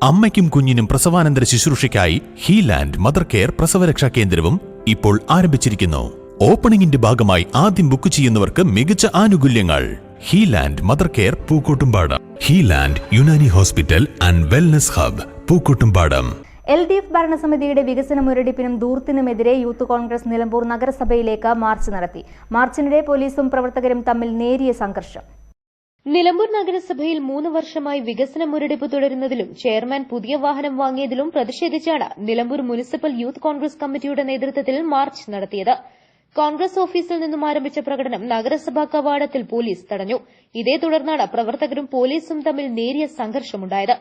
അമ്മയ്ക്കും കുഞ്ഞിനും പ്രസവാനന്തര ശുശ്രൂഷയ്ക്കായി ഹീലാൻഡ് mother care പ്രസവരക്ഷാ കേന്ദ്രവും ഇപ്പോൾ ആരംഭിച്ചിരിക്കുന്നു. ഓപ്പണിംഗിന്റെ ഭാഗമായി ആദ്യം ബുക്ക് ചെയ്യുന്നവർക്ക് മികച്ച ആനുകൂല്യങ്ങൾ. ഹീലാൻഡ് mother care Pookkottumpadam. ഹീലാൻഡ് Unani hospital and wellness hub Pookkottumpadam. LDF ഭരണസമിതിയുടെ വികസന മുരടിപ്പിനും ധൂർത്തിനുമെതിരെ യൂത്ത് കോൺഗ്രസ് നിലമ്പൂർ നഗരസഭയിലേക്ക് മാർച്ച് നടത്തി. മാർച്ചിനിടെ പോലീസും പ്രവർത്തകരും തമ്മിൽ നേരിയ സംഘർഷം. നിലമ്പൂർ നഗരസഭയിൽ 3 വർഷമായി വികസന മുരടിപ്പ് തുടരുന്നതിലും ചെയർമാൻ പുതിയ വാഹനം വാങ്ങിയതിലും പ്രതിഷേധിച്ചാണ് നിലമ്പൂർ മുനിസിപ്പൽ യൂത്ത് കോൺഗ്രസ് കമ്മിറ്റിയുടെ നേതൃത്വത്തിൽ മാർച്ച് നടത്തിയത്. കോൺഗ്രസ് ഓഫീസിൽ നിന്നും ആരംഭിച്ച പ്രകടനം നഗരസഭാ കവാടത്തിൽ പോലീസ് തടഞ്ഞു. ഇതേ തുടർന്നാണ് പ്രവർത്തകരും പോലീസും തമ്മിൽ നേരിയ സംഘർഷമുണ്ടായത്.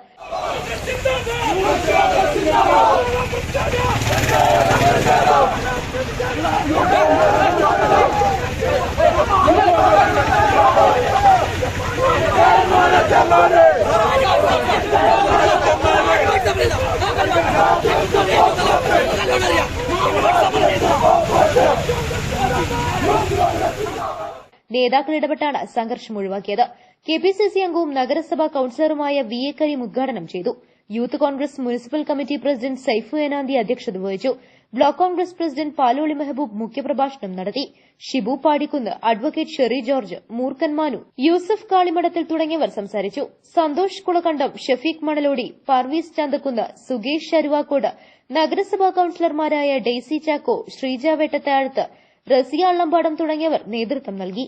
നേതാക്കൾ ഇടപെട്ടാണ് സംഘർഷം ഒഴിവാക്കിയത്. KPCC അംഗവും നഗരസഭാ കൌൺസിലറുമായ VA കരീം ഉദ്ഘാടനം ചെയ്തു. Youth Congress municipal committee president Saifu Enanthi അധ്യക്ഷത വഹിച്ചു. ബ്ലോക്ക് കോൺഗ്രസ് പ്രസിഡന്റ് പാലോളി മെഹബൂബ് മുഖ്യപ്രഭാഷണം നടത്തി. ഷിബു പാടിക്കുന്ന്, അഡ്വക്കേറ്റ് ഷെറി ജോർജ്, മൂർക്കൻ മാനു, യൂസഫ് കാളിമഠത്തിൽ തുടങ്ങിയവർ സംസാരിച്ചു. സന്തോഷ് കുളകണ്ടം, ഷഫീഖ് മണലോടി, പർവീസ് ചന്തക്കുന്ന്, സുകേഷ് ശരുവാക്കോട്, നഗരസഭാ കൌൺസിലർമാരായ ഡെയ്സി ചാക്കോ, ശ്രീജ വെട്ടത്താഴത്ത്, റസിയ അള്ളമ്പാടം തുടങ്ങിയവർ നേതൃത്വം നൽകി.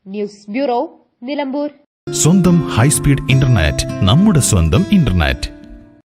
News bureau, Nilambur. സ്വന്തം ഹൈസ്പീഡ് ഇന്റർനെറ്റ്, നമ്മുടെ സ്വന്തം ഇന്റർനെറ്റ്.